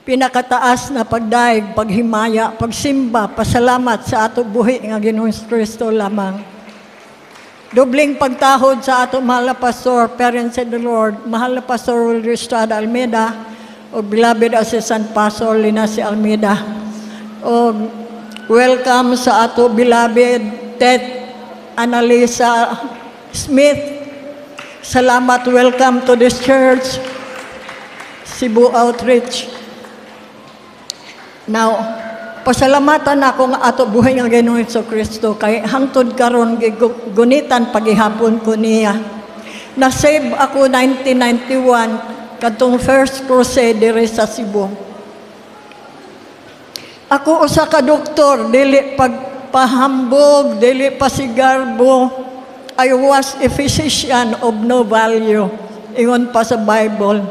pinakataas na pagdaig, paghimaya, pagsimba, pasalamat sa ato buhi nga Ginoong Kristo lamang. Dobling pagtahod sa ato mahal na pastor, parents in the Lord, mahal na pastor Willie Estrada Almeida, o beloved assistant pastor Linasy Almeida. O welcome sa ato beloved Tet Analisa Smith. Salamat, welcome to this church, Cebu Outreach. Now, pasalamatan ako nga ato buhay nga Ginoong Kristo kay hangtod karon gunitan paghihapon ko niya. Na-save ako 1991 kadtong first crusade diri sa Cebu. Ako usa ka doktor, dili pagpahambog, dili pasigarbo. I was a physician of no value. Ingon pa sa Bible.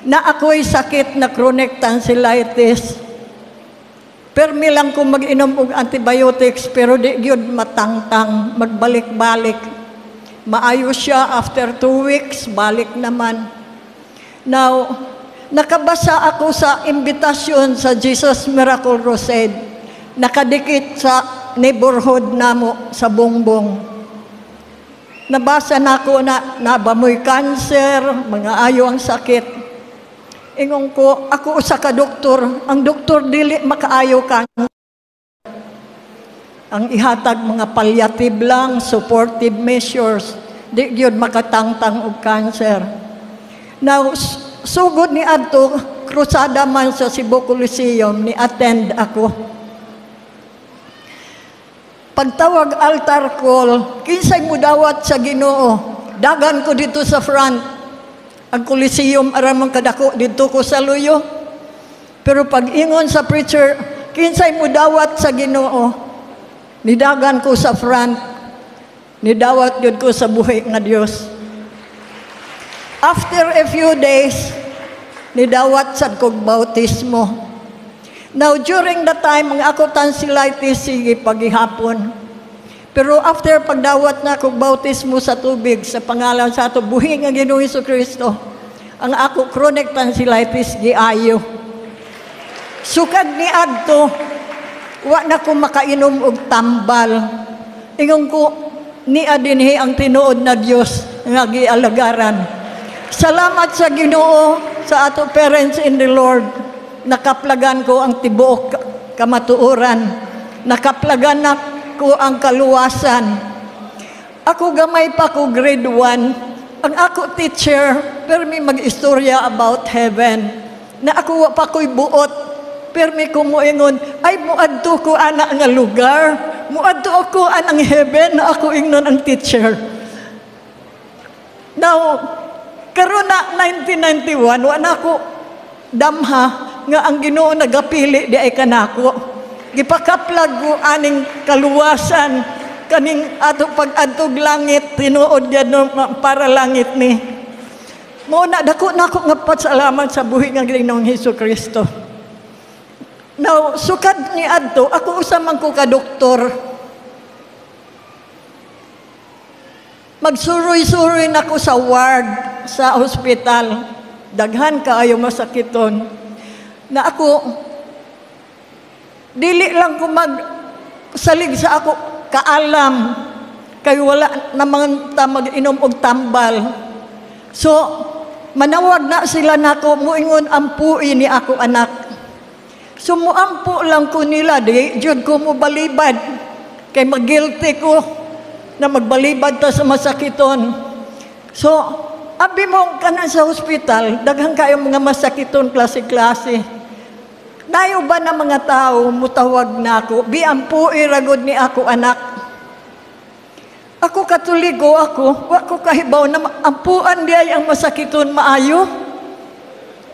Na ako'y sakit na chronic tonsillitis. Permi lang ko mag-inom og antibiotics pero di gyud matangtang, magbalik-balik. Maayo siya after 2 weeks, balik naman. Now, nakabasa ako sa imbitasyon sa Jesus Miracle Crusade. Nakadikit sa neighborhood namo sa Bongbong. Nabasa na ako na nabamoy cancer, mga ayo ang sakit. Ingon ko, ako usa ka doktor, ang doktor dili makaayo ka. Ang ihatag mga palliative lang, supportive measures, di gyud makatangtang og cancer. Now, sugod ni adto krusada man sa Cebu Coliseum, ni attend ako. Pagtawag altar call, kinsay mudawat sa Ginoo, dagan ko dito sa front. Ang Coliseum aramang kadako dito ko sa luyo. Pero pag ingon sa preacher, kinsay mo dawat sa Ginoo, nidagan ko sa front, nidawat yun ko sa buhay nga Dios. After a few days, nidawat sa kog bautismo. Now during the time ang ako tonsillitis sige paghihapon. Pero after pagdawat na kog bautismo sa tubig sa pangalan sa ato buhi nga Ginoong Kristo, ang ako chronic tonsillitis giayo. Sukad ni adto, wa na ko makainom og tambal. Ingon ko ni adinhi ang tinuod na Dios nga gialagaran. Salamat sa Ginoo sa ato parents in the Lord. Nakaplagan ko ang tibuok kamatuoran. Nakaplagan na ko ang kaluwasan. Ako gamay pa ko grade 1. Ang ako teacher, pero may mag-istorya about heaven. Na ako pa ko'y buot, pero may kumuingon, ay muadto ko ana nga lugar, muadto ako anang heaven, na ako ingnon ang teacher. Now, karon na 1991, wala ako damha nga ang Ginoo nagapili di ay kanako. Gipakaplag ko aning kaluwasan kaning ato pag-adtog langit tinuod yan para langit ni. Mo na dako na ako nga pasalamat sa buhi nga Ginoong Hesukristo. Now sukad ni adto ako usa man ko ka doktor. Magsuroy-suroy na ko sa ward sa hospital. Daghan kaayo masakiton. Na ako dili lang ko magsalig sa ako kaalam kay wala namang mag-inom og tambal. So manawag na sila nako muingon ampuin ni ako anak. So muampo lang ko nila di jud ko mo balibad kay magguilty ko na magbalibad ta sa masakiton. So abi mo kana sa hospital daghang kayo mga masakiton klase-klase. Dayo ba na mga tao mutawag na ako, biampuin ragod ni ako anak. Ako katuligo ako, wa ko kahibaw na ampuan diay ang masakiton maayo.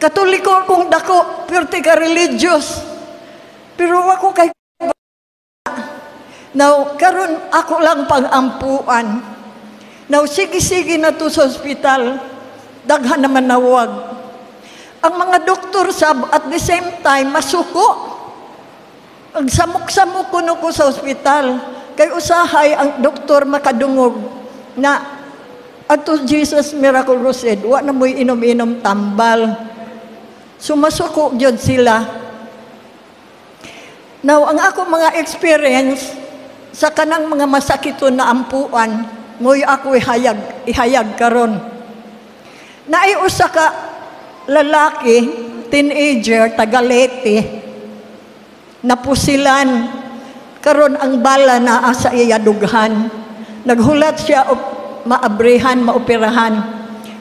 Katuliko akong dako, purti ka religious. Pero wa ko kay now, karon ako lang pag-ampuan. Now, sige-sige na to sa ospital, daghan naman nawag. Ang mga doktor sab at the same time masuko. Ang samok-samok kuno ko sa ospital. Kay usahay ang doktor makadungog na ato Jesus Miracle Crusade, wa na mo'y inom-inom tambal. Sumasuko gyud sila. Now, ang ako mga experience sa kanang mga masakiton na ampuan, ngoy ako ihayag karon. Naiusa ka lalaki, teenager, tagalete, napusilan, karon ang bala na sa iya dughan. Naghulat siya maabrehan, maoperahan.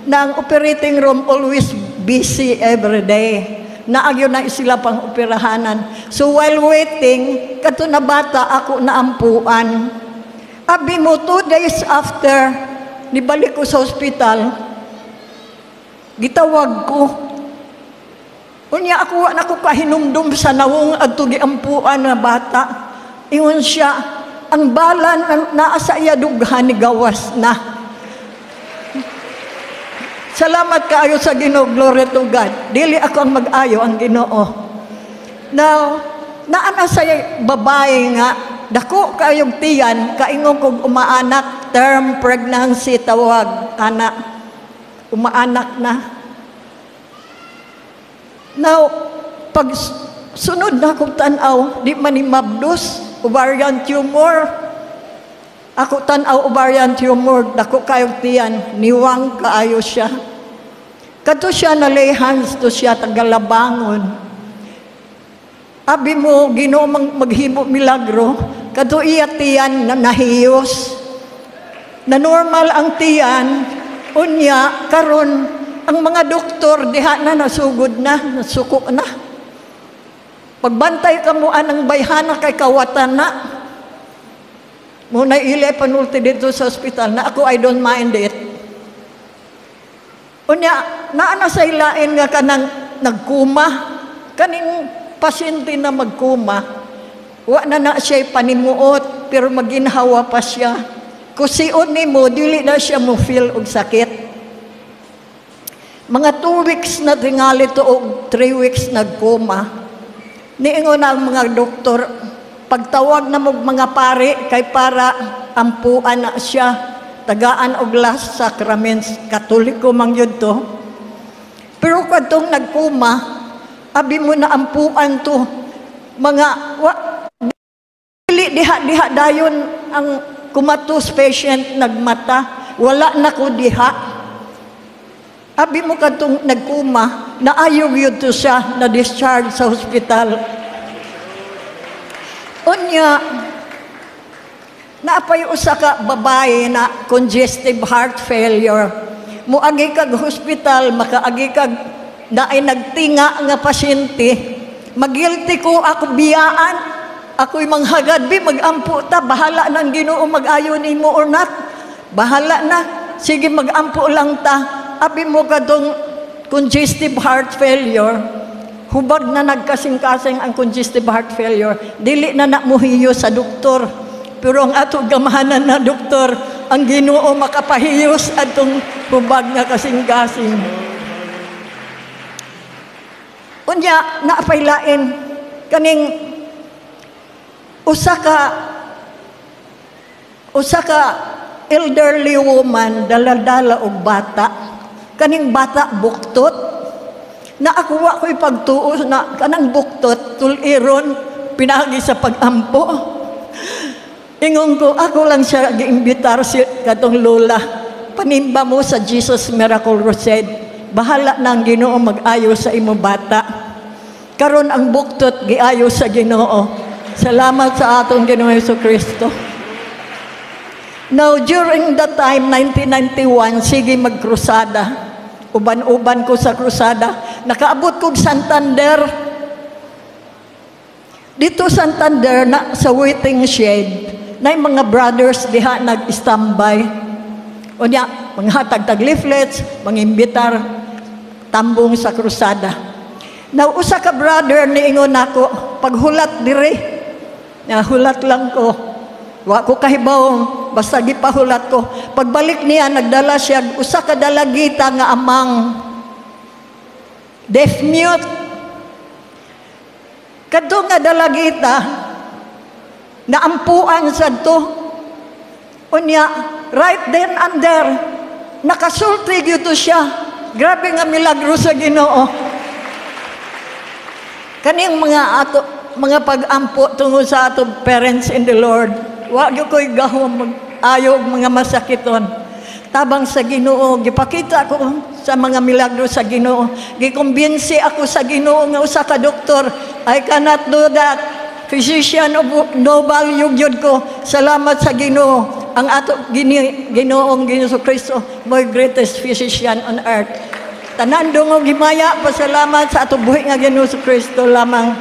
Na ang operating room always busy every day. Naagyo na sila pang operahanan. So while waiting, kato na bata ako naampuan. Abi mo 2 days after, nibalik ko sa ospital, gitawag ko. Unya ako na ko kahinumdum sa nawong adto giampuan na bata. Ingon siya, ang bala naa sa iya dughan ni gawas na. Salamat kaayo sa Ginoo, glory to God. Dili ako ang mag-ayo ang Ginoo. Now, naana sa babae nga, dako kayong tiyan, kaingon kog umaanak, term pregnancy tawag, anak, umaanak na. Now, pag sunod na akong tanaw, di man ni mabdos, ovarian tumor. Ako tanaw ovarian tumor, dako kayong tiyan, niwang kaayo siya. Kato siya nalayhans to siya tagalabangon. Abi mo, Ginoo maghimo milagro, kato iya tiyan na nahiyos. Na normal ang tiyan, unya, karon ang mga doktor, diha na nasugod na, nasuko na. Pagbantay ka mo anang bayhana kay kawatan na. Muna ili panulti dito sa ospital na ako, I don't mind it. Unya, naana sa ilain nga kanang nagkuma, kaning pasyente na magkuma, wa na siya panimuot, pero maginhawa pa siya. Kusion ni mo, dili na siya mo feel og sakit. Mga 2 weeks na tingali to o 3 weeks nagkuma. Niingon ang mga doktor, pagtawag na mo mga pare, kay para ampuan na siya, tagaan og last sacraments, katoliko man yun to. Pero kadtong nagkuma, abi mo na ampuan to, mga, dili diha dayon ang kumatos patient nagmata, wala na ko diha. Abi mo kadtong nagkuma, naayog yun to siya, na-discharge sa hospital. Unya, naapay usa ka babae na congestive heart failure. Muagi kag hospital, makaagi kag naay nagtinga nga pasyente. Magilti ko ako biyaan. Ako'y manghagad, magampo ta. Bahala nang Ginoo mag-ayo nimo or not. Bahala na. Sige, magampo lang ta. Abi mo kadong congestive heart failure. Hubag na nagkasing-kasing ang congestive heart failure. Dili na namuhiyo sa doktor. Pero ang ato gamahanan na doktor, ang Ginoo makapahiyos atong hubag na kasing-kasing. Unya, naapaylain, kaning usa ka elderly woman, dala-dala og bata. Kaning bata buktot. Naakuha ko'y pagtuos na kanang buktot, tuliron, pinagi sa pagampo. Ingon ko, ako lang siya giimbitar si katong lola. Panimba mo sa Jesus Miracle Crusade. Bahala na ang Ginoo mag-ayo sa imo bata. Karon ang buktot giayo sa Ginoo. Salamat sa atong Ginoo Jesucristo. Now, during that time, 1991, sige magkrusada. Uban-uban ko sa krusada. Nakaabot ko Santander. Dito Santander, na, sa waiting shed, na yung mga brothers diha nag-standby. O niya, mga tag leaflets, mga imbitar, tambong sa krusada. Now, usa ka brother niingon ako, paghulat dire, nahulat lang ko. Wa ko kahibawong, basta gipahulat ko. Pagbalik niya, nagdala siya, usa ka dalagita nga amang deaf mute. Kadto nga dalagita, naampuan sa to. Unya, right then and there, nakasulti gyud siya. Grabe nga milagro sa Ginoo. Kaning mga pag-ampo tungod sa ato parents in the Lord. Wa gyud koy gahom mag-ayo og mga masakiton. Tabang sa Ginoo, gipakita ko sa mga milagro sa Ginoo. Gikumbinsi ako sa Ginoo nga usa ka doktor, I cannot do that. Physician of no value gyud ko. Salamat sa Ginoo. Ang ato Ginoong Ginoong Kristo, my greatest physician on earth. Tanan dungog himaya, pasalamat sa ato buhi nga Ginoong Kristo lamang.